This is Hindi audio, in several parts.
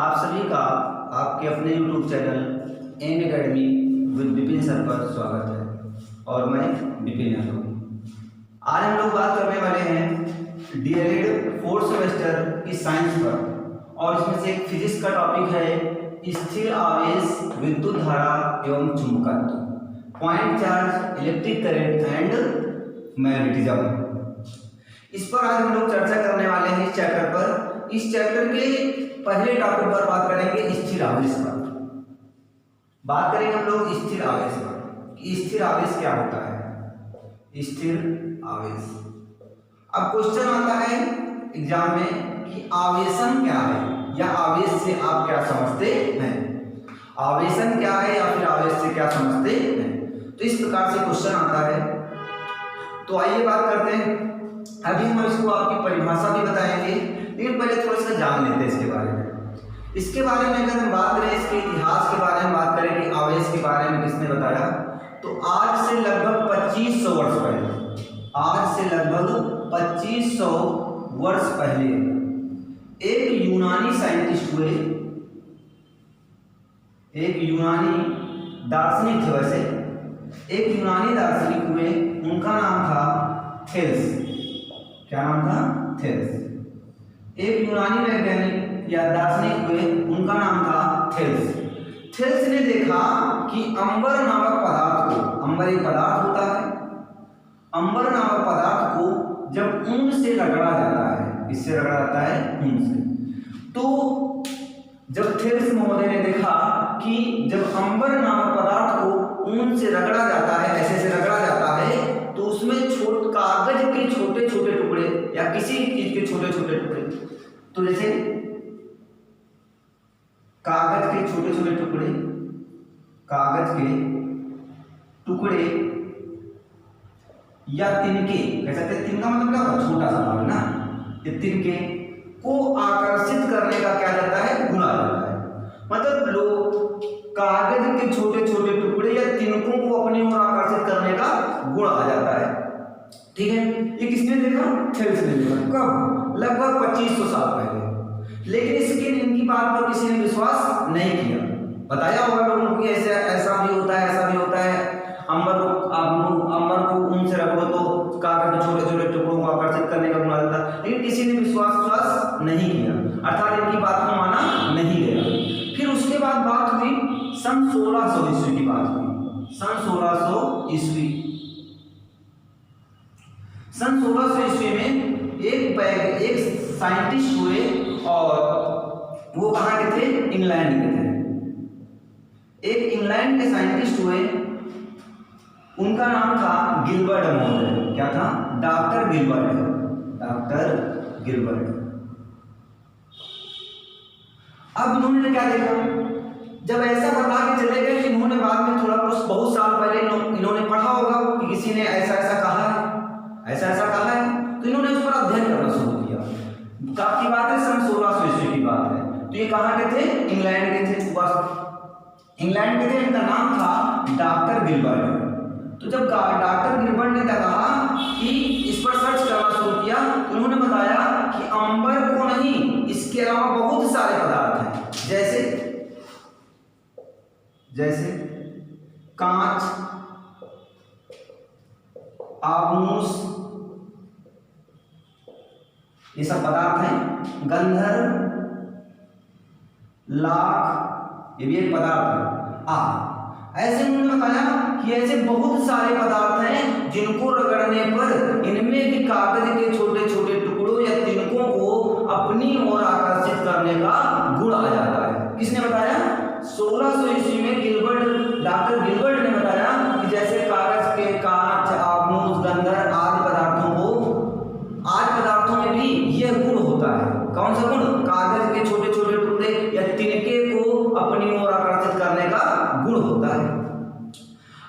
आप सभी का आपके अपने YouTube channel N academy with Vipin sir पर स्वागत है और मैं विपिन यादव। आज हम लोग बात करने वाले हैं डीएलएड फोर्थ सेमेस्टर की साइंस पर और इसमें से एक फिजिक्स का टॉपिक है स्थिर आवेश, विद्युत धारा एवं चुंबकत्व, point charge, electric current and magnetism. इस पर आज हम लोग चर्चा करने वाले हैं इस चैप्टर पर। इस चैप्टर के पहले टॉपिक पर बात करेंगे स्थिर आवेश पर। बात करेंगे हम लोग स्थिर आवेश पर कि स्थिर आवेश क्या होता है। स्थिर आवेश, अब क्वेश्चन आता है एग्जाम में कि आवेशन क्या है या आवेश से आप क्या समझते हैं। आवेशन क्या है या फिर आवेश से क्या समझते हैं, तो इस प्रकार से क्वेश्चन आता है। तो आइए बात करते हैं। अभी हम इसको आपकी परिभाषा भी बताएंगे, लेकिन पहले थोड़ा सा जान लेते हैं इसके बारे में। इसके बारे में अगर हम बात करें, इसके इतिहास के बारे में बात करें कि आवेश के बारे में किसने बताया, तो आज से लगभग 2500 वर्ष पहले, आज से लगभग 2500 वर्ष पहले एक यूनानी साइंटिस्ट हुए, एक यूनानी दार्शनिक थे। वैसे एक यूनानी दार्शनिक हुए, उनका नाम था थेल्स। क्या नाम था? थेल्स। एक यूनानी वैज्ञानिक या दार्शनिक हुए, उनका नाम था थेल्स। थेल्स ने देखा कि अंबर नामक पदार्थ को, अंबर एक पदार्थ होता है, अंबर नामक पदार्थ को जब ऊन से रगड़ा जाता है, इससे रगड़ा जाता है ऊन से, तो जब थेल्स महोदय ने देखा कि जब अंबर नामक पदार्थ को ऊन से रगड़ा जाता है, ऐसे से रगड़ा जाता है, तो उसमें कागज के छोटे छोटे टुकड़े या किसी चीज के छोटे छोटे टुकड़े, तो जैसे कागज के छोटे छोटे टुकड़े, कागज के टुकड़े या तिनके, कह सकते हैं तिनका मतलब क्या होता है, छोटा सा भाग ना, ये तिनके को आकर्षित करने का क्या जाता है, गुण आ जाता है। मतलब लोग कागज के छोटे छोटे टुकड़े या तिनकों को अपनी ओर आकर्षित करने का गुण आ जाता है। ठीक है, ये किसने देखा? थेल्स ने देखा। कब? लगभग 2500 साल पहले। लेकिन इसके इनकी बात पर किसी ने विश्वास नहीं किया। बताया होगा लोगों को ऐसा ऐसा भी होता है, ऐसा भी होता है, अंबर को ऊन से रगड़ो तो कागज के छोटे छोटे टुकड़ों को आकर्षित करने का गुण आता है। लेकिन किसी ने विश्वास नहीं किया, अर्थात इनकी बात को माना नहीं गया। फिर उसके बाद बात हुई सन 1600 ईस्वी की बात हुई। सन 1600 ईस्वी, सन 1600 ईस्वी में एक साइंटिस्ट हुए और वो कहाँ के थे? इंग्लैंड के थे। एक इंग्लैंड के साइंटिस्ट हुए, उनका नाम था गिलबर्ट महोदय। क्या था? Doctor Gilbert, doctor Gilbert. अब इन्होंने क्या देखा, जब ऐसा बता के चले गए, इन्होंने बाद में थोड़ा कुछ बहुत साल पहले इन्होंने पढ़ा होगा कि किसी ने ऐसा ऐसा कहा है, ऐसा ऐसा कहा है, तो इन्होंने उस पर अध्ययन करना शुरू किया। काफी बात है, सन 1600 ईस्वी की बात है। तो ये कहाँ के थे? इंग्लैंड के थे। इंग्लैंड के थे, इनका नाम था डॉक्टर गिलबर्ट। तो जब डॉक्टर गिलबर्ट ने कहा कि इस पर सर्च करना शुरू किया, तो उन्होंने बताया कि अंबर को नहीं, इसके अलावा बहुत सारे पदार्थ हैं, जैसे कांच, आबनूस, ये सब पदार्थ हैं। गंधर्व, लाख, ये भी एक पदार्थ है। ऐसे उन्होंने बताया कि ऐसे बहुत सारे पदार्थ हैं जिनको रगड़ने पर इनमें भी कागज के छोटे छोटे टुकड़ों या तिनकों को अपनी ओर आकर्षित करने का गुण आ जाता है। किसने बताया? 1600 ईस्वी में डॉक्टर गिलबर्ट ने बताया कि जैसे कागज के कांच, आबनूस, गंधर्व आदि पदार्थों में भी यह गुण होता है। कौन सा गुण? कागज के छोटे छोटे टुकड़े या तिनके को अपनी ओर आकर्षित करने का गुण होता है।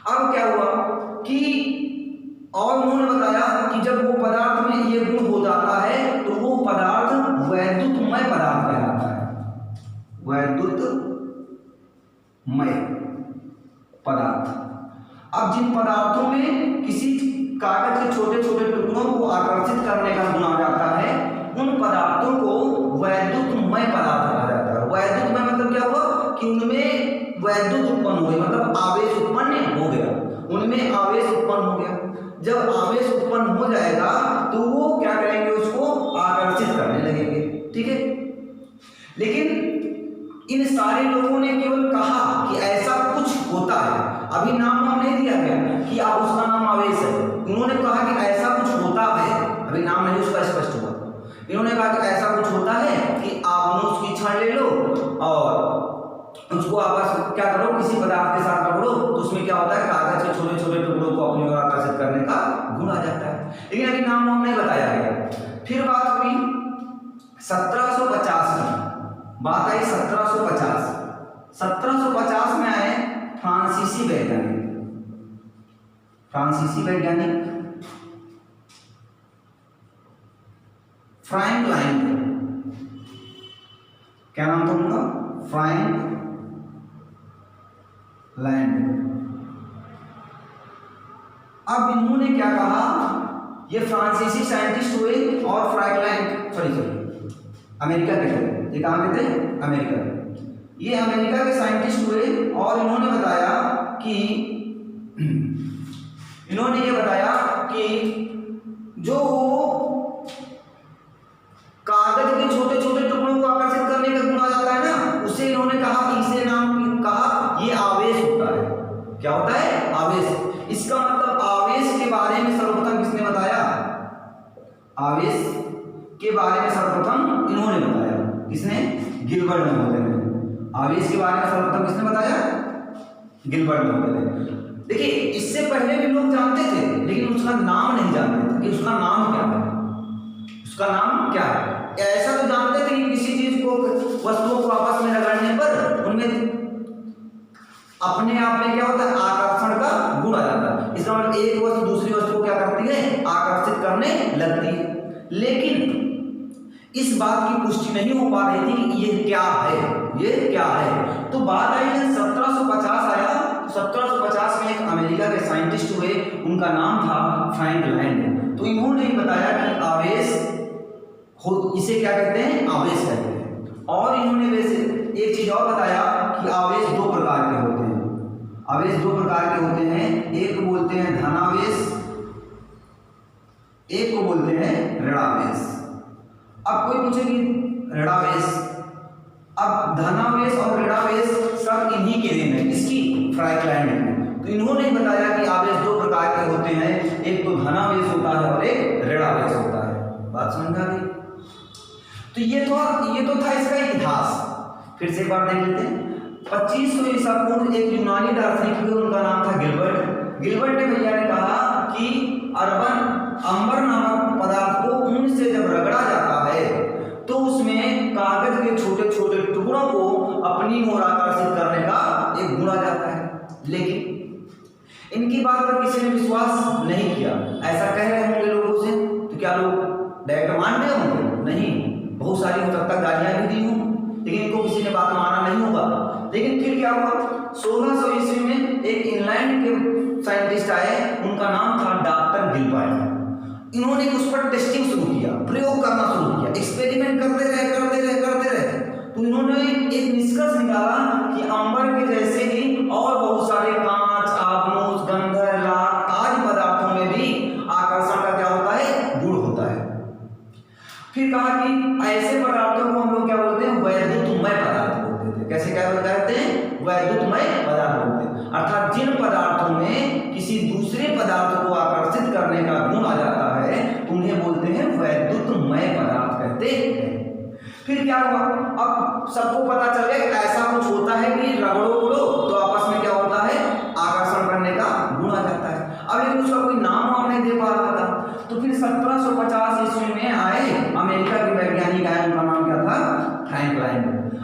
अब क्या हुआ कि और उन्होंने बताया कि जब वो पदार्थ में ये गुण हो जाता है तो वो पदार्थ वैद्युतमय पदार्थ कहलाता है। वैद्युतमय पदार्थ। अब जिन पदार्थों में किसी कागज के छोटे छोटे टुकड़ों को आकर्षित करने का गुण आ जाता है, उन पदार्थों को वैद्युतमय पदार्थ कहा जाता है। वैद्युत वैद्युत उत्पन्न हो गई, मतलब आवेश उत्पन्न हो गया, उनमें आवेश उत्पन्न हो गया। जब आवेश उत्पन्न हो जाएगा तो वो क्या करेंगे, उसको आकर्षित करने लगेंगे, ठीक है। लेकिन इन सारे लोगों ने केवल कहा कि ऐसा कुछ होता है, अभी नाम नहीं दिया गया कि आप उसका नाम आवेश है, उन्होंने कहा कि ऐसा कुछ होता है, अभी नाम नहीं उसका स्पष्ट हुआ। इन्होंने कहा कि ऐसा कुछ होता है कि आप उसकी छड़ ले लो और उसको आपस क्या करो, किसी पदार्थ के साथ पकड़ो, तो उसमें क्या होता है, कागज के छोटे छोटे टुकड़ों को अपनी ओर आकर्षित करने का गुण आ जाता है। लेकिन अभी नाम नहीं बताया गया। फिर बात हुई 1750 में, बात आई 1750। 1750 में आए फ्रांसीसी वैज्ञानिक फ्रैंक लाइंड, क्या नाम था उनका, फ्रैंक लैंड। अब इन्होंने क्या कहा, ये फ्रांसीसी साइंटिस्ट हुए और फ्रैंक लैंड अमेरिका के थे, ये कहाँ के थे, अमेरिका। ये अमेरिका के साइंटिस्ट हुए और इन्होंने ये बताया कि जो कागज के छोटे छोटे टुकड़ों को आकर्षित करने का गुण आ जाता है ना, उसे इन्होंने कहा, इसे नाम कहा, ये आवेश होता है। क्या होता है, आवेश। इसका मतलब आवेश के बारे में सर्वप्रथम किसने बताया, आवेश के बारे में सर्वप्रथम इन्होंने बताया, किसने, गिलबर्ट महोदय ने। आवेश के बारे में सर्वप्रथम किसने बताया, गिलबर्ट महोदय ने। देखिए इससे पहले भी लोग जानते थे, लेकिन उसका नाम नहीं जानते थे कि उसका नाम क्या है, उसका नाम क्या है। ऐसा तो जानते थे कि किसी चीज को, वस्तुओं को आपस में रगड़ने पर उनमें अपने आप में क्या होता है, आकर्षण का गुण आ जाता है। इसका मतलब एक वस्तु दूसरी वस्तु को क्या करती है, आकर्षित करने लगती है। लेकिन इस बात की पुष्टि नहीं हो पा रही थी कि ये क्या है, ये क्या है। तो बात आई है 1750 आया, 1750 में एक अमेरिका के साइंटिस्ट हुए, उनका नाम था फ्रैंक लैंड। तो इन्होंने बताया कि आवेश इसे क्या कहते हैं, आवेश कहते हैं। और इन्होंने वैसे एक चीज और बताया कि आवेश दो प्रकार के होते हैं। आवेश दो प्रकार के होते हैं, एक को बोलते हैं धनावेश, एक को बोलते हैं ऋणावेश। अब कोई पूछे कि ऋणावेश, अब धनावेश और ऋणावेश सब इन्हीं के दिन है, इसकी फ्रैंक लैंड की। तो इन्होंने बताया कि आवेश दो प्रकार के होते हैं, एक तो धनावेश होता है और एक ऋणावेश होता है। बात समझ आ गई। तो ये तो था इसका इतिहास। फिर से एक बार देख लेते हैं। 2500 ईसा पूर्व एक यूनानी दार्शनिक हुए, उनका नाम था गिलबर्ट। गिलबर्ट ने भैया ने कहा कि अंबर नामक पदार्थ को ऊन से जब रगड़ा जाता है तो उसमें कागज के छोटे छोटे टुकड़ों को अपनी ओर आकर्षित करने का एक गुण आ जाता है। लेकिन इनकी बात पर किसी ने विश्वास नहीं किया। ऐसा कह रहे होंगे लोगों से, तो क्या लोग डायरेक्ट मान गए होंगे? नहीं, बहुत सारी हो सकता गालियां भी दी हों, लेकिन इनको किसी ने बात माना नहीं होगा। लेकिन फिर क्या हुआ, 1600 ईस्वी में एक इंग्लैंड के साइंटिस्ट आए, उनका नाम था डॉक्टर गिलबर्ट। इन्होंने उस पर टेस्टिंग शुरू किया, प्रयोग करना शुरू किया, एक्सपेरिमेंट करते रहे। तो इन्होंने एक निष्कर्ष निकाला कि अंबर के जैसे ही और बहुत सारे कांच, आबनूस, गंधर, लाख आदि पदार्थों में भी आकर्षण का क्या होता है, गुण होता है। फिर कहा कि ऐसे पदार्थों को हम लोग क्या बोलते हैं, वैद्युतमय पदार्थ बोलते थे। कैसे क्या कहते हैं, वैद्युतमय पदार्थ बोलते हैं। अर्थात जिन पदार्थों में किसी दूसरे पदार्थ को आकर्षित करने का गुण आ जाता है, उन्हें बोलते हैं वैद्युतमय पदार्थ कहते हैं। फिर क्या हुआ, अब सबको पता चल गया कि ऐसा कुछ होता है कि रगड़ो तो आपस में क्या होता है, आकर्षण करने का गुण आ जाता है। अब लेकिन उसका कोई नाम नहीं दे पा रहा था। तो फिर 1750 ईस्वी में आए अमेरिका के वैज्ञानिक आए, उनका नाम क्या था, फ्रैंक लैंड।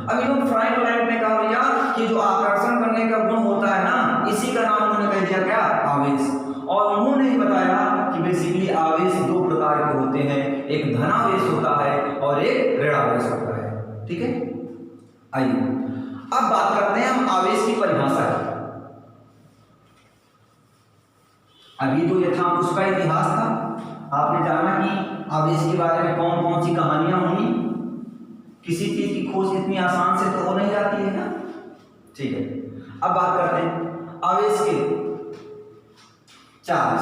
अब इन फ्रैंक लैंड ने कहा भैया कि जो आकर्षण करने का गुण होता है ना, इसी का नाम उन्होंने कह दिया क्या, आवेश। और उन्होंने बताया कि बेसिकली आवेश दो प्रकार के होते हैं, एक धनावेश होता है और एक ऋणावेश होता है। ठीक है, आइए अब बात करते हैं हम आवेश की परिभाषा की। अभी तो ये था उसका इतिहास था, आपने जाना कि आवेश के बारे में कौन कौन सी कहानियां होंगी। किसी चीज की खोज इतनी आसान से तो हो नहीं जाती है ना। ठीक है, अब बात करते हैं आवेश के charge.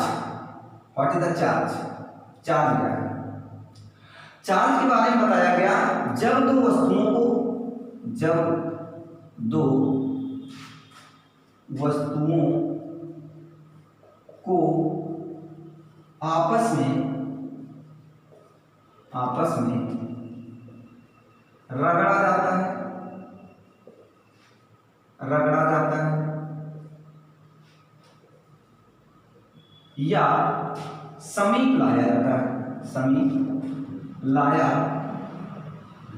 What is the charge? Charge क्या है? चार्ज के बारे में बताया गया जब दो वस्तुओं को आपस में रगड़ा जाता है या समीप लाया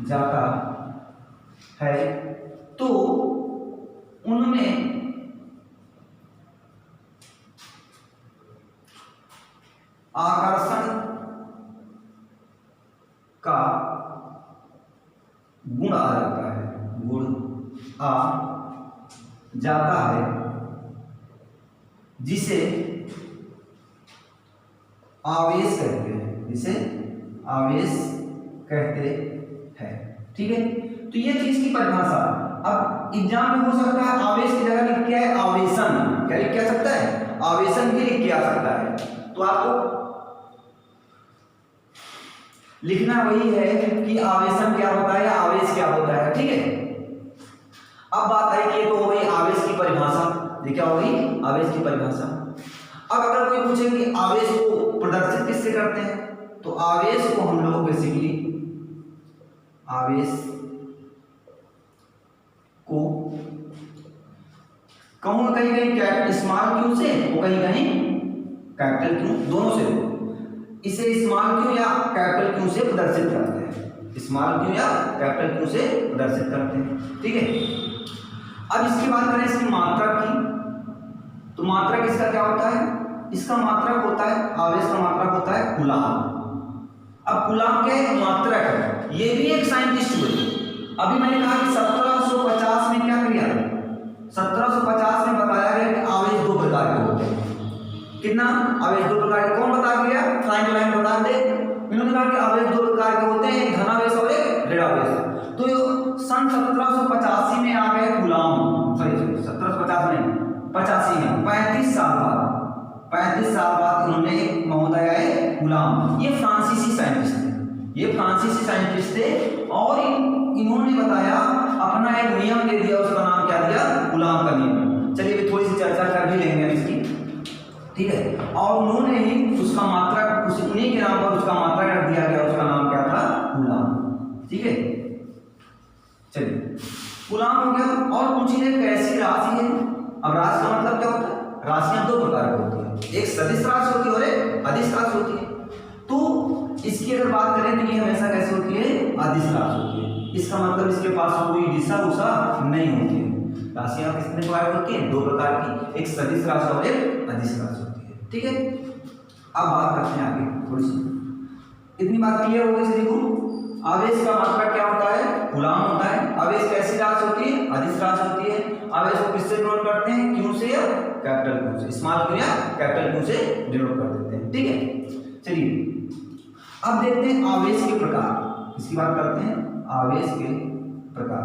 जाता है तो उनमें आकर्षण का गुण आ जाता है जिसे आवेश कहते हैं। ठीक है, तो ये चीज की परिभाषा। अब एग्जाम में हो सकता है आवेश की जगह लिख के है आवेशन, क्या लिख के आ सकता है? आवेशन भी लिख के आ सकता है। तो आपको लिखना वही है कि आवेशन क्या होता है या आवेश क्या होता है। ठीक है, अब बात है कि ये तो हो गई आवेश की परिभाषा। ये क्या होगी? आवेश की परिभाषा। अब अगर कोई पूछे कि आवेश को प्रदर्शित किससे करते हैं, तो आवेश को हम लोग बेसिकली आवेश को कहूँगा कहीं स्मॉल क्यू से और कहीं कैपिटल क्यू, दोनों से इसे स्मॉल क्यू या कैपिटल क्यू से प्रदर्शित करते हैं। स्मॉल क्यू या कैपिटल क्यू से प्रदर्शित करते हैं। ठीक है, अब इसकी बात करें इसकी मात्रक की, तो मात्रक इसका क्या होता है? इसका मात्रक होता है, आवेश का मात्रक होता है कूलाम। अब कूलाम के मात्रक है, ये भी एक साइंटिस्ट हुए। अभी मैंने कहा कि 1750 में क्या किया? 1750 में बताया गया कि आवेश दो प्रकार के होते हैं। कितना? आवेश दो प्रकार के। कौन बता गया? फ्रैंक लाइन बता दे। इन्होंने कहा कि आवेश दो प्रकार के होते हैं, एक धनावेश और एक ऋणावेश। तो सन 1785 में आ गए कूलाम, सॉरी 1750 नहीं 85 में, 35 साल बाद इन्होंने एक महोदय आए कूलाम। ये फ्रांसीसी साइंटिस्ट थे और इन्होंने बताया, अपना एक नियम दे दिया, उसका नाम क्या दिया? कूलाम का नियम। चलिए अभी थोड़ी सी चर्चा कर भी लेंगे इसकी। ठीक है, और उन्होंने ही उसका मात्रक, उन्हीं के नाम पर उसका मात्रक रख दिया गया, उसका नाम क्या था? कूलाम। ठीक है, चलिए कूलाम हो गया। और पूछिए कैसी राशि है? अब राशि का मतलब क्या होता है? राशियां दो प्रकार की होती है, एक सदिश राशि होती है और एक अदिश राशि होती है। तो इसकी अगर बात करें तो ये हमेशा कैसे होती है? अदिश राशि होती है। इसका मतलब इसके पास कोई दिशा उषा नहीं होती है। राशियां कितने प्रकार की होती है? दो प्रकार की, एक सदिश राशि और एक अदिश राशि होती है। ठीक है, अब बात करते हैं आगे थोड़ी सी। इतनी बात क्लियर हो गई? देखो आवेश का मात्रक क्या होता है? कूलाम होता है। आवेश कैसी राशि होती है? अदिश राशि होती है। आवेश को किससे डिनोट करते हैं? क्यू से या कैपिटल क्यू से, स्मॉल क्यू या कैपिटल क्यू से डिनोट कर देते हैं। ठीक है, चलिए अब देखते हैं आवेश के प्रकार। इसकी बात करते हैं आवेश के प्रकार।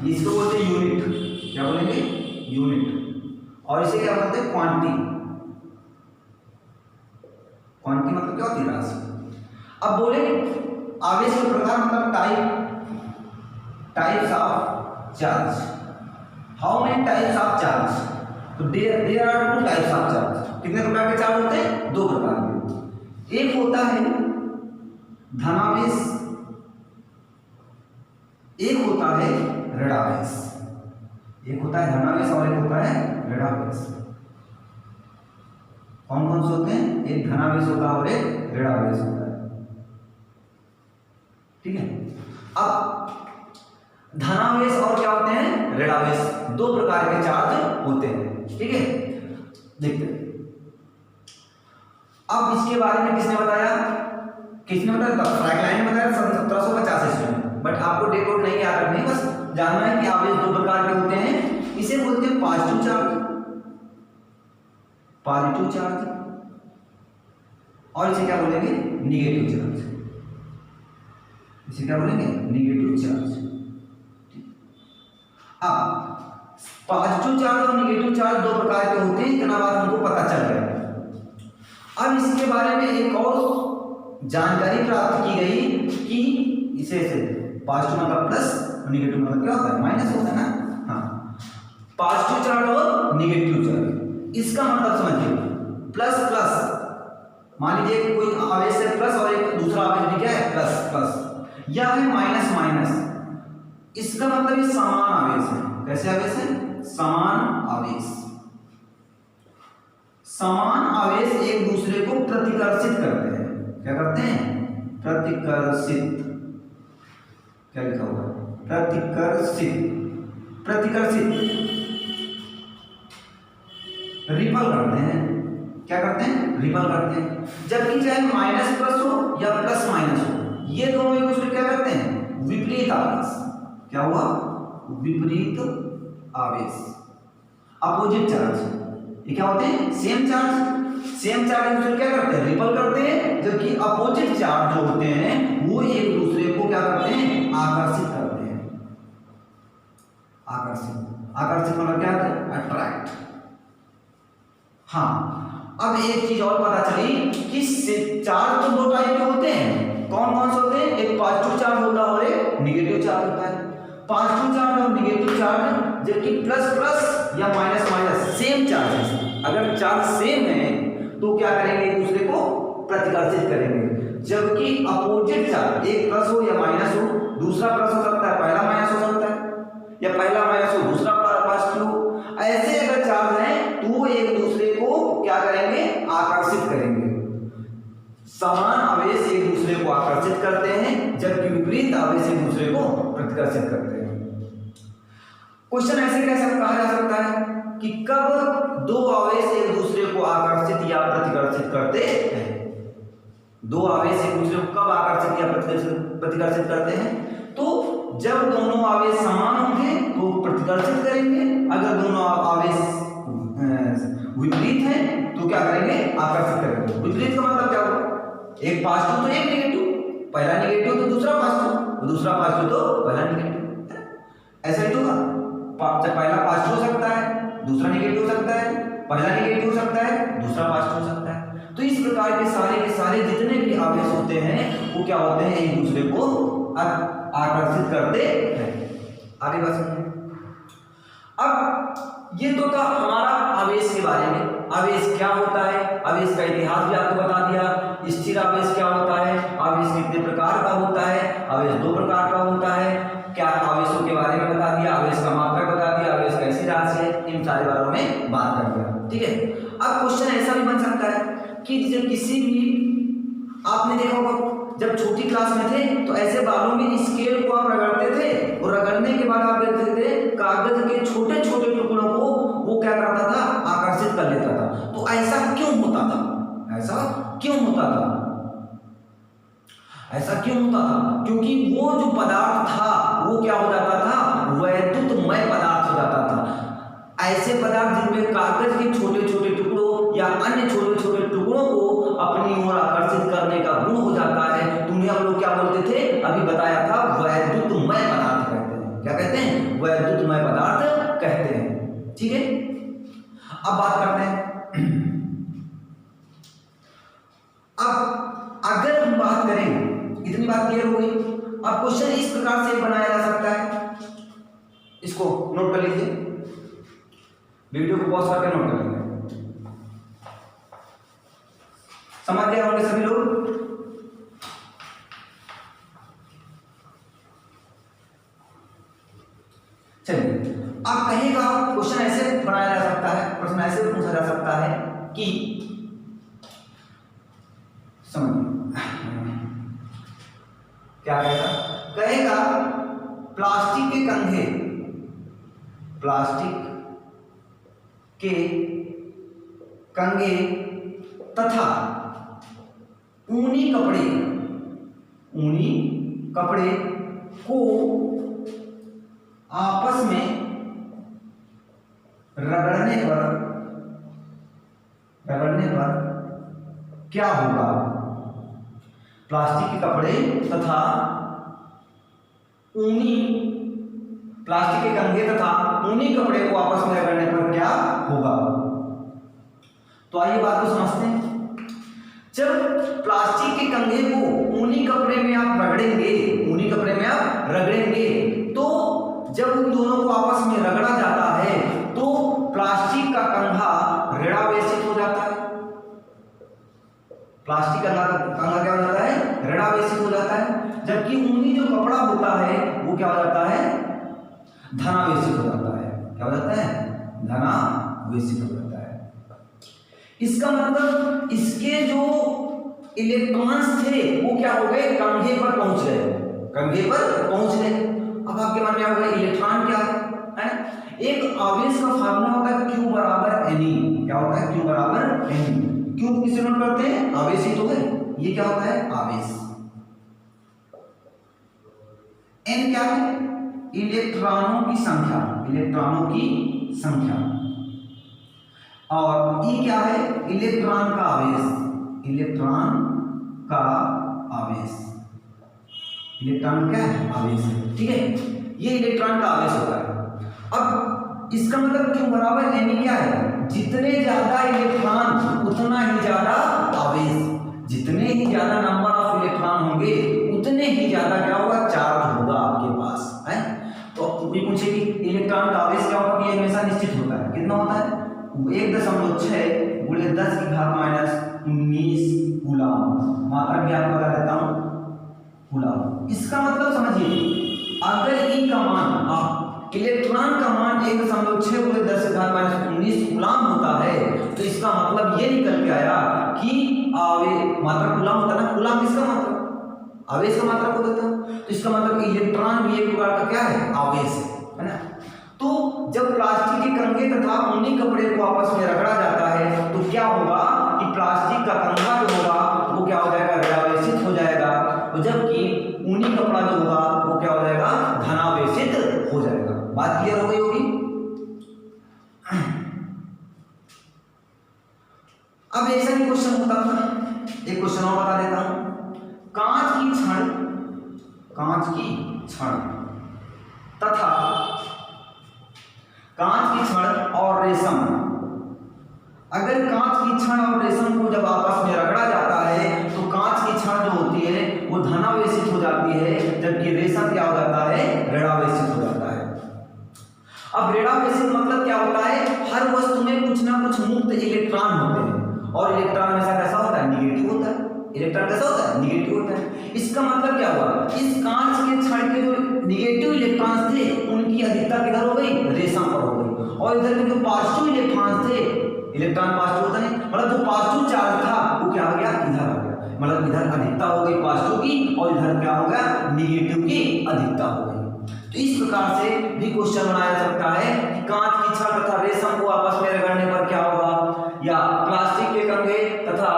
इसको बोलते हैं यूनिट। क्या बोलेंगे? यूनिट। और इसे क्या बोलते हैं? क्वांटिटी। क्वांटिटी मतलब क्या होती है? राशि। अब बोलेंगे आवेश के प्रकार मतलब types of charge. How many types of charge? तो there are two types of charge. कितने प्रकार के चार्ज होते हैं? दो प्रकार के। एक होता है धनावेश, एक होता है ऋणावेश। एक होता है धनावेश और एक होता है ऋणावेश। कौन कौन से होते हैं? एक धनावेश होता है और एक ऋणावेश होता है। ठीक है, अब धनावेश और क्या होते हैं? ऋणावेश। दो प्रकार के चार्ज होते हैं। ठीक है, देखते हैं। अब इसके बारे में किसने बताया? फ्रैंक लाइन ने बताया सन 1750 में। बट आपको डेट वोट नहीं याद रखनी, बस जानना है कि आवेश दो प्रकार के होते हैं। इसे बोलते हैं पॉजिटिव चार्ज, और इसे क्या बोलेंगे? Negative charge. इसे क्या बोलेंगे? Negative charge. अब पॉजिटिव चार्ज और निगेटिव चार्ज दो प्रकार के होते हैं, इतना बात हमको पता चल गया। अब इसके बारे में एक और जानकारी प्राप्त की गई कि इसे पॉजिटिव मतलब प्लस, निगेटिव मतलब क्या होता है? माइनस होता है ना। हाँ, पॉजिटिव चार्ज और निगेटिव चार्ज, इसका मतलब समझिए, प्लस प्लस, मान लीजिए कोई आवेश है प्लस और एक दूसरा आवेश भी क्या है? प्लस प्लस, या है माइनस माइनस, इसका मतलब ये समान आवेश है। कैसे आवेश है? समान आवेश। समान आवेश एक दूसरे को प्रतिकर्षित करते हैं। क्या करते हैं? प्रतिकर्षित। क्या लिखा हुआ है? प्रतिकर्षित। प्रतिकर्षित, रिपल करते हैं। क्या करते हैं? रिपल करते हैं। जबकि चाहे माइनस प्लस हो या प्लस माइनस हो, ये दोनों एक दूसरे क्या करते हैं? विपरीत आवेश। क्या हुआ? विपरीत आवेश, अपोजिट चार्ज। ये क्या होते हैं? Same charge. सेम चार्ज एक दूसरे क्या करते हैं? रिपल करते हैं, जबकि अपोजिट चार्ज जो होते हैं वो एक दूसरे को क्या करते हैं? आकर्षित करते हैं। आकर्षित, आकर्षित मतलब क्या होता है? अट्रैक्ट। हाँ, अब एक चीज और पता चली कि चार्ज तो दो टाइप के होते हैं। कौन कौन से होते हैं? एक पॉजिटिव चार्ज होता है और एक निगेटिव चार्ज होता है। पॉजिटिव चार्ज और निगेटिव चार्ज, जबकि प्लस प्लस या माइनस माइनस सेम चार्ज है, अगर चार्ज सेम है तो क्या करेंगे? एक दूसरे को प्रतिकर्षित करेंगे। जबकि अपोजिट चार्ज, एक प्लस हो या माइनस हो, दूसरा प्लस हो सकता है, पहला माइनस हो सकता है, या पहला माइनस हो दूसरा पॉजिटिव हो, ऐसे अगर चार्ज है तो वो एक दूसरे को क्या करेंगे? आकर्षित करेंगे। समान आवेश एक दूसरे को आकर्षित करते हैं, जबकि विपरीत आवेश एक दूसरे को प्रतिकर्षित करते हैं। क्वेश्चन ऐसे कहा जा सकता है कि कब दो आवेश एक दूसरे को आकर्षित या प्रतिकर्षित करते हैं? दो आवेश एक दूसरे को कब आकर्षित या प्रतिकर्षित करते हैं? तो जब दोनों आवेश समान होंगे तो प्रतिकर्षित करेंगे, अगर दोनों आवेश विपरीत हैं तो क्या करेंगे? आकर्षित करेंगे। विपरीत का मतलब क्या होगा? एक पॉजिटिव तो एक निगेटिव, पहला निगेटिव तो दूसरा पॉजिटिव, दूसरा पॉजिटिव तो पहला निगेटिव, ऐसा ही होगा। पहला पॉजिटिव हो सकता है, दूसरा निगेटिव हो सकता है, पहला निगेटिव हो सकता है, दूसरा पॉजिटिव हो सकता है। तो इस प्रकार के सारे जितने भी आवेश होते हैं वो क्या होते हैं? एक दूसरे को आकर्षित करते हैं। आगे बात सुनिए। अब ये तो था हमारा आवेश के बारे में। आवेश क्या होता है, आवेश का इतिहास भी आपको बता दिया। स्थिर आवेश क्या होता है, आवेश कितने प्रकार का होता है, आवेश दो प्रकार का होता है, क्या आवेशों के बारे में बता दिया, आवेश का मात्रक बता दिया, आवेश कैसी राशि है, इन सारे बारों में बात कर दिया। ठीक है। अब क्वेश्चन ऐसा भी बन सकता है कि जब किसी भी, आपने देखा होगा जब छोटी क्लास में थे तो ऐसे बालों में स्केल को आप रगड़ते थे, और रगड़ने के बाद आप देखते थे कागज के छोटे छोटे टुकड़ों को वो क्या करता था? आकर्षित कर लेता था। तो ऐसा क्यों होता था? ऐसा क्यों होता था? ऐसा क्यों होता था? क्योंकि वो जो पदार्थ था वो क्या हो जाता था? वैद्युतमय पदार्थ हो जाता था। ऐसे पदार्थ जिनमें कागज के छोटे छोटे टुकड़ों या अन्य छोटे छोटे टुकड़ों को अपनी ओर आकर्षित करने का गुण हो जाता है, तो उन्हें हम लोग क्या बोलते थे? अभी बताया था, वैद्युतमय पदार्थ कहते हैं। क्या कहते हैं? वैद्युतमय पदार्थ कहते हैं। ठीक है। अब बात करते हैं, अब अगर हम बात करें, इतनी बात क्लियर हो गई। अब क्वेश्चन इस प्रकार से बनाया जा सकता है, इसको नोट कर लीजिए, वीडियो को पॉज करके नोट कर लीजिए। समझ गए होंगे सभी लोग? चलिए, अब कहेगा क्वेश्चन ऐसे बनाया जा सकता है, प्रश्न ऐसे पूछा जा सकता है कि क्या कहेगा? कहेगा प्लास्टिक के कंघे, प्लास्टिक के कंघे तथा ऊनी कपड़े को आपस में रगड़ने पर क्या होगा? प्लास्टिक के कपड़े तथा ऊनी प्लास्टिक के कंघे तथा ऊनी कपड़े को आपस में रगड़ने पर क्या होगा। तो आइए बात को समझते हैं। जब प्लास्टिक के कंघे को ऊनी कपड़े में आप रगड़ेंगे, ऊनी कपड़े में आप रगड़ेंगे, तो जब उन दोनों को आपस में रगड़ा जाता है तो प्लास्टिक का कंघा ऋणावेशित हो जाता है। प्लास्टिक का कंघा क्या हो जाता है, ऋणावेशित हो जाता है। जबकि ऊनी जो कपड़ा होता है वो क्या हो जाता है, धनावेशित हो जाता है। क्या हो जाता है, धनावेशित हो जाता है। इसका मतलब इसके जो इलेक्ट्रॉन्स थे वो क्या हो गए, कंघे पर पहुंच गए, कंघे पर पहुंच गए। अब आपके मन में आ गया इलेक्ट्रॉन क्या है ना। एक आवेश का फार्मूला होता है Q बराबर Ne। क्या होता है, Q बराबर Ne। क्यों किसे नोट करते हैं, आवेश ही तो है। ये क्या होता है, आवेश। N क्या है, इलेक्ट्रॉनों की संख्या, इलेक्ट्रॉनों की संख्या। और E क्या है, इलेक्ट्रॉन का आवेश, इलेक्ट्रॉन का आवेश। इलेक्ट्रॉन क्या है, आवेश है, ठीक है। ये इलेक्ट्रॉन का आवेश होता है। अब इसका मतलब Q बराबर Ne क्या है, जितने ज्यादा इलेक्ट्रॉन उतना ही ज्यादा आवेश। जितने ही ज्यादा नंबर ऑफ इलेक्ट्रॉन होंगे उतने ही ज्यादा क्या होगा, चार्ज होगा आपके पास है। तो कोई पूछे कि इलेक्ट्रॉन का आवेश क्या होगा, ये हमेशा निश्चित होता है। कितना होता है, 1.6 गुणे 10 की घात -19 कूलम। मात्रा भी आपको बता देता हूं, कूलम। इसका मतलब समझिए, अगर ई का मान, इलेक्ट्रॉन का मान 1.6 गुणे 10 की घात -19 कूलम होता है, तो इसका मतलब ये निकल के आया कि आवेश मात्रा कूलम होता है ना। कूलम किसका मात्रा, आवेश का मात्रा को देता है। तो इसका मतलब इलेक्ट्रॉन भी एक प्रकार का क्या है, आवेश है ना। तो जब प्लास्टिक के कंघे तथा ऊनी कपड़े को आपस में रगड़ा जाता है तो क्या होगा कि प्लास्टिक का कंघा जो होगा वो क्या हो जाएगा, ऋणावेशित हो जाएगा। और जबकि ऊनी कपड़ा जो होगा वो क्या हो जाएगा, धनावेशित हो जाएगा। बात क्लियर हो गई होगी। अब ऐसा भी क्वेश्चन होता था, एक क्वेश्चन और बता देता हूं। कांच की छड़ तथा कांच की छड़ और रेशम, अगर कांच की छड़ और रेशम को जब आपस में रगड़ा जाता है तो कांच की छड़ जो होती है वो धनावेशित हो जाती है, जबकि रेशम क्या हो जाता है, ऋणावेशित हो जाता है। अब ऋणावेशित मतलब क्या होता है, हर वस्तु में कुछ ना कुछ मुक्त इलेक्ट्रॉन होते हैं और इलेक्ट्रॉन हमेशा कैसा होता है, निगेटिव होता है। इलेक्ट्रॉन कैसा होता है, निगेटिव होता है। इसका मतलब क्या हुआ, इस कांच के छड़ के जो निगेटिव इलेक्ट्रॉन्स थे उनकी अधिकता किधर हो गई, रेशम पर हो गई। और इधर के जो पॉजिटिव इलेक्ट्रॉन्स थे, इलेक्ट्रॉन पॉजिटिव होता है मतलब जो पॉजिटिव चार्ज था वो क्या हो गया, इधर आ गया। मतलब इधर अधिकता हो गई पॉजिटिव की और इधर क्या हो गया, निगेटिव की अधिकता हो गई। तो इस प्रकार से भी क्वेश्चन बनाया जा सकता है कि कांच की छड़ तथा रेशम को आपस में रगड़ने पर क्या होगा, या प्लास्टिक के कंघे तथा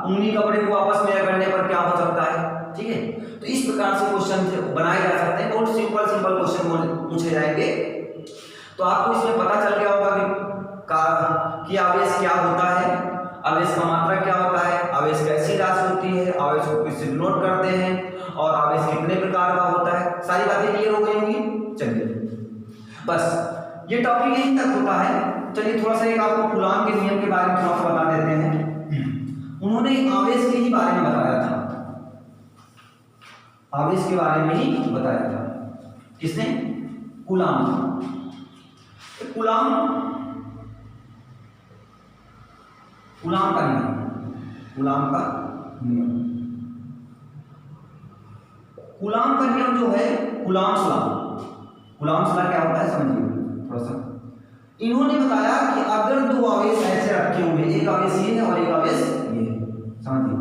ऊनी कपड़े को आपस में रगड़ने पर क्या हो सकता है, ठीक है। तो इस प्रकार से क्वेश्चन बनाए जा सकते हैं। बहुत सिंपल क्वेश्चन पूछे जाएंगे। तो आपको इसमें पता चल गया होगा कि आवेश क्या होता है, आवेश का मात्रा क्या होता है, आवेश कैसी राशि होती है, आवेश को किससे डिनोट करते हैं और आवेश कितने प्रकार का होता है। सारी बातें क्लियर हो गई होंगी। चलिए बस ये टॉपिक यहीं तक होता है। चलिए थोड़ा सा एक आपको कूलॉम के नियम के बारे में थोड़ा सा बता देते हैं। उन्होंने आवेश के ही बारे में बताया था, आवेश के बारे में ही बताया था। किसने, कूलॉम। कूलॉम का नियम, कूलॉम का नियम, कूलॉम का नियम जो है कूलॉम्स लॉ। कूलॉम्स लॉ क्या होता है समझिए थोड़ा सा। इन्होंने बताया कि अगर दो आवेश ऐसे रखे हुए, एक आवेश ये है और एक आवेश ये है, समझिए।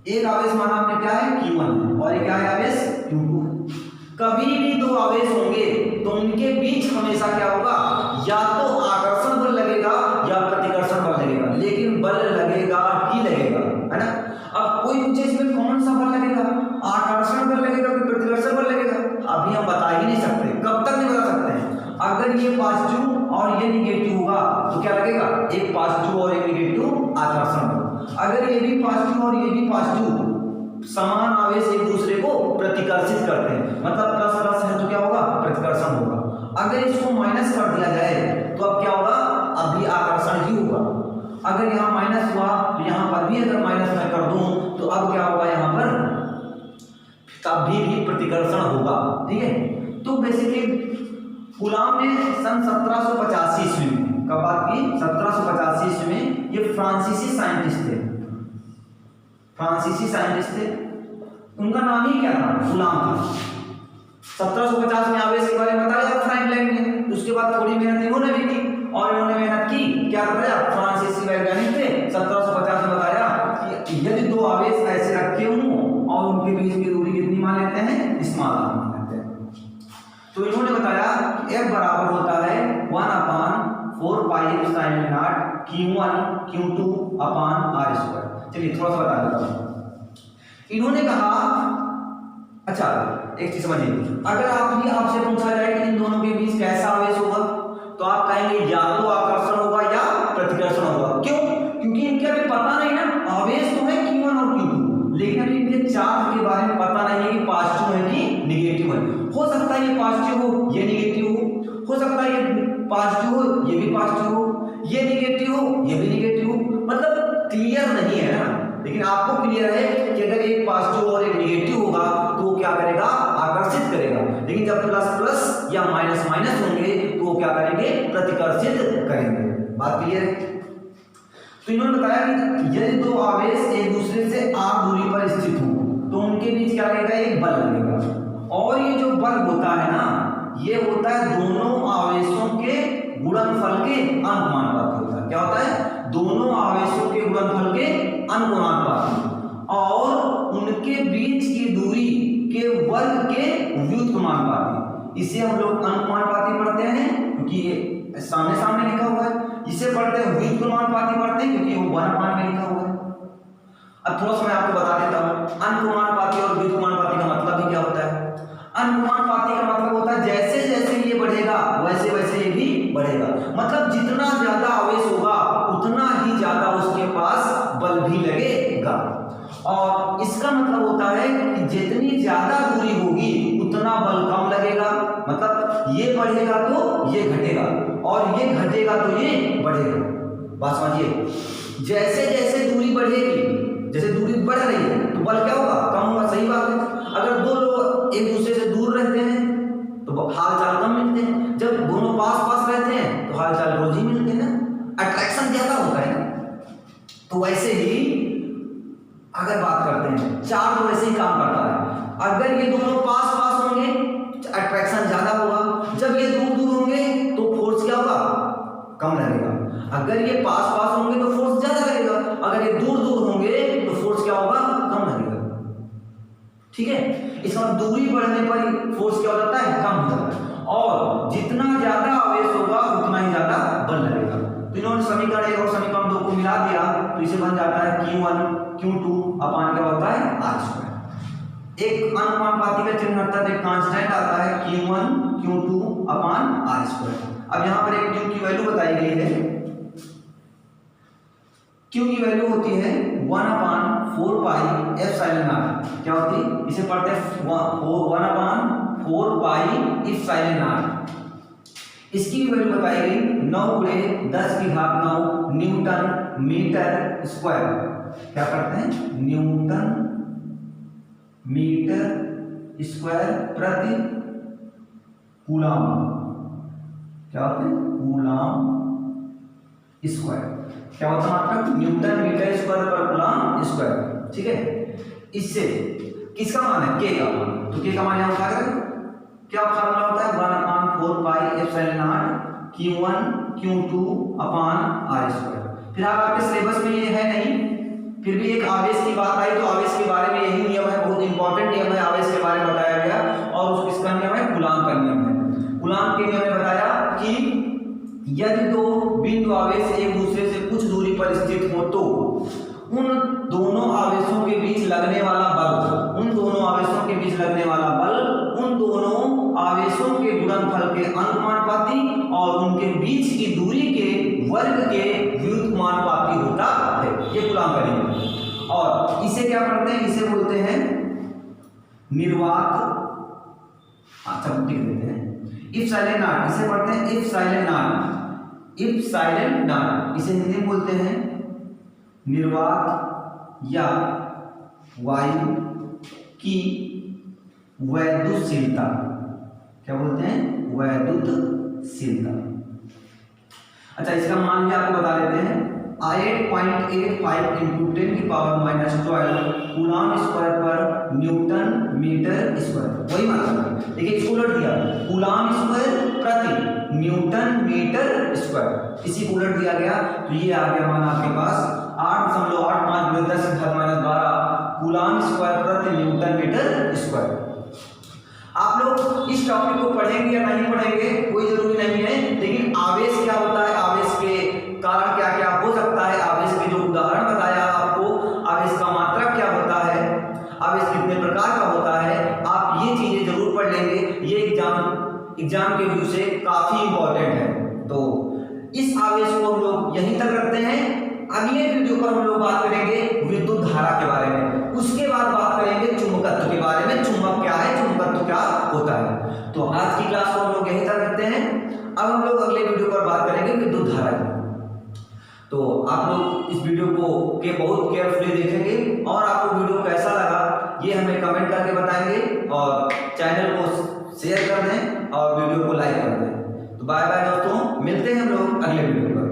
एक आवेश माना आपने क्या है, Q1 है और एक क्या है, आवेश Q2 है। कभी भी दो आवेश होंगे तो उनके बीच हमेशा क्या होगा, या तो आकर्षण बल लगेगा या प्रतिकर्षण बल लगेगा, लेकिन बल लगेगा ही लगेगा, है ना। अब कोई पूछे इसमें कौन सा बल लगेगा, आकर्षण बल लगेगा कि प्रतिकर्षण बल लगेगा, अभी हम बता ही नहीं सकते। कब तक नहीं बता सकते हैं, अगर ये पॉजिटिव और ये निगेटिव होगा तो क्या लगेगा, एक पॉजिटिव और एक निगेटिव आकर्षण बल। अगर ये भी पॉजिटिव और ये भी पॉजिटिव, समान आवेश एक दूसरे को प्रतिकर्षित करते हैं, मतलब प्लस प्लस है तो क्या होगा, प्रतिकर्षण होगा। अगर इसको माइनस कर दिया जाए तो अब क्या होगा, अब भी आकर्षण ही होगा। अगर यहाँ माइनस हुआ तो यहाँ पर भी अगर माइनस मैं कर दूं तो अब क्या होगा, यहाँ पर तब भी प्रतिकर्षण होगा। ठीक है, तो बेसिकली कूलाम ने सन 1785 ईस्वी में कब बात की, 1785 ईस्वी में, ये फ्रांसीसी साइंटिस्ट थे, फ्रांसीसी साइंटिस्ट थे, उनका नाम ही क्या था, कूलाम था। 1750 में आवेश के बारे में बताया फ्रैंकलिन ने, उसके बाद थोड़ी मेहनत इन्होंने भी की और इन्होंने मेहनत की, क्या बताया, फ्रांसीसी वैज्ञानिक थे, 1750 में बताया कि यदि दो आवेश ऐसे रखे हों और उनके बीच की दूरी कितनी मान लेते हैं, स्मॉल r मान लेते हैं। तो इन्होंने बताया कि F बराबर होता है 1/4 pi epsilon not Q1 Q2 upon r square. चलिए थोड़ा सा बता देता हूं। इन्होंने कहा, अच्छा एक चीज समझिए, अगर आपसे पूछा जाए कि इन दोनों के बीच कैसा आवेश होगा तो आप कहेंगे या तो आकर्षण होगा या प्रतिकर्षण होगा। क्यों? क्योंकि इनके अभी पता नहीं ना, आवेश तो है Q1 और Q2, लेकिन अभी इनके चार्ज के बारे में पता नहीं है कि पॉजिटिव है कि निगेटिव है। हो सकता है ये पॉजिटिव हो, ये निगेटिव हो सकता है ये पॉजिटिव हो, ये भी पॉजिटिव हो, ये निगेटिव हो, ये भी निगेटिव हो, मतलब क्लियर नहीं है ना। लेकिन आपको क्लियर है कि अगर एक पॉजिटिव और एक निगेटिव होगा तो वो क्या करेगा, आकर्षित करेगा। लेकिन जब प्लस प्लस या माइनस माइनस होंगे तो वो क्या करेंगे, प्रतिकर्षित करेंगे। बात क्लियर है? तो इन्होंने बताया कि यदि दो आवेश एक दूसरे से r दूरी पर स्थित हो तो उनके बीच क्या लगेगा, एक बल लगेगा। और ये जो बल होता है ना, ये होता है दोनों आवेशों के गुणनफल के अनुपाती होता है। क्या होता है, दोनों आवेशों के गुणनफल के अनुपाती और उनके बीच की दूरी के वर्ग के व्युत्क्रमानुपाती। इसे हम लोग अनुपाती पढ़ते हैं क्योंकि ये सामने सामने लिखा हुआ है, इसे पढ़ते हैं व्युत्क्रमानुपाती पढ़ते हैं क्योंकि वो 1/, में लिखा हुआ है। अब थोड़ा सा मैं आपको बता देता हूं अनुपाती और व्युत्क्रमानुपाती का मतलब भी क्या होता है। अनुपाती का मतलब होता है जैसे जैसे ये बढ़ेगा वैसे वैसे ये भी बढ़ेगा, मतलब जितना ज्यादा आवेश होगा उतना ही ज्यादा उसके पास बल भी लगेगा। और इसका मतलब होता है कि जितनी ज्यादा दूरी होगी उतना बल कम लगेगा, मतलब ये बढ़ेगा तो ये घटेगा और ये घटेगा तो ये बढ़ेगा। बात समझिए, जैसे जैसे दूरी बढ़ेगी, जैसे दूरी बढ़ रही है तो बल क्या होगा, कम होगा। सही बात है। अगर दो लोग एक दूसरे से दूर रहते हैं तो हाल चाल कम मिलते हैं, जब दोनों पास पास रहते हैं तो हाल चाल रोज ही मिलते हैं, अट्रैक्शन ज्यादा होता है। तो वैसे ही अगर बात करते हैं, चार्ज तो वैसे ही काम करता है। अगर ये दोनों पास पास होंगे अट्रैक्शन ज्यादा होगा, जब ये दूर दूर होंगे तो फोर्स क्या होगा, कम लगेगा। अगर ये पास पास होंगे तो फोर्स ज्यादा लगेगा, अगर ये दूर दूर होंगे तो फोर्स क्या होगा, कम लगेगा। ठीक है, इसका दूरी बढ़ने पर फोर्स क्या हो जाता है, कम हो जाता है। और जितना ज्यादा आवेश होगा उतना ही ज्यादा बल लगेगा। तो इन्होंने समीकरण 1 और समीकरण 2 को मिला दिया तो इसे बन जाता है Q1 Q2 अपान क्या होता है, r स्क्वायर। एक अनुपाती का चिन्ह हटता है, एक कांस्टेंट आता है Q1 Q2 अपान r स्क्वायर। अब यहाँ पर एक Q की वैल्यू बताई गई है, Q की वैल्यू होती है 1/4 पाई एप्सिलॉन नॉट। क्या होती है, इसे पढ़ते हैं 1/4 पाई एप्सिलॉन नॉट। इसकी वैल्यू बताई गई 9×10⁹ न्यूटन मीटर स्क्वायर। क्या करते हैं, न्यूटन मीटर स्क्वायर प्रति कूलाम। क्या होते हैं, कूलाम स्क्वायर। क्या होता है आपका, न्यूटन मीटर स्क्वायर पर कूलाम स्क्वायर। ठीक है, इससे किसका मान है, के का मान। तो के का मान यहां उठा कर क्या फार्मूला होता है, 1/4 pi epsilon not Q1 Q2 upon r square. फिर आपके सिलेबस में ये है नहीं, फिर भी एक आवेश की बात आई तो आवेश के बारे में यही नियम है, बहुत इंपॉर्टेंट नियम है, आवेश के बारे में बताया गया। और इसका नियम है कूलाम का नियम है। कूलाम के नियम में बताया कि यदि दो बिंदु आवेश एक दूसरे से कुछ दूरी पर स्थित हो तो उन दोनों आवेशों के बीच लगने वाला बल, उन दोनों आवेशों के बीच लगने वाला बल उन दोनों आवेशों के गुणनफल के अनुपाती और उनके बीच की दूरी के वर्ग के व्युत्क्रमानुपाती होता है। ये कूलाम का नियम है। और इसे क्या करते हैं, इसे बोलते हैं निर्वात, अच्छा लिख देते हैं, इफ साइलेंट नॉट, इसे पढ़ते हैं if silent not, if silent not, इसे हिंदी में बोलते हैं निर्वात या वायु की वैद्युतशीलता। क्या बोलते हैं? वैद्युतशीलता। अच्छा, इसका मान भी आपको बता देते हैं, 8.85 इंटू 10⁻⁻12 कूलॉम स्क्वायर पर न्यूटन मीटर स्क्वायर। वही मान, देखिए इसको उलट दिया, कूलॉम स्क्वायर प्रति न्यूटन मीटर स्क्वायर, इसी को उलट दिया गया तो ये आ गया मान आपके पास 8.85 × 10⁻12 कूलॉम स्क्वायर प्रति न्यूटन मीटर स्क्वायर। आप लोग इस टॉपिक को पढ़ेंगे या नहीं पढ़ेंगे कोई जरूरी नहीं है, लेकिन आवेश क्या होता है, आवेश के कारण क्या क्या हो सकता है, आवेश के जो उदाहरण बताया आपको, आवेश का मात्रक क्या होता है, आवेश कितने प्रकार का होता है, आप ये चीजें जरूर पढ़ लेंगे। ये एग्जाम के व्यू से काफी इंपॉर्टेंट है। तो इस आवेश को हम लोग यहीं तक रखते हैं। अगले वीडियो पर हम लोग बात करेंगे विद्युत धारा के बारे में, उसके बाद बात करेंगे चुंबकत्व के बारे में, चुंबक क्या है, चुंबकत्व क्या होता है। तो आज की क्लास को हम लोग यहीं तक रखते हैं। अब हम लोग अगले वीडियो पर बात करेंगे विद्युत धारा की। तो आप लोग इस वीडियो को के बहुत केयरफुली देखेंगे और आपको वीडियो कैसा लगा ये हमें कमेंट करके बताएंगे, और चैनल को शेयर कर दें और वीडियो को लाइक कर दें। तो बाय बाय दोस्तों, मिलते हैं हम लोग अगले वीडियो पर।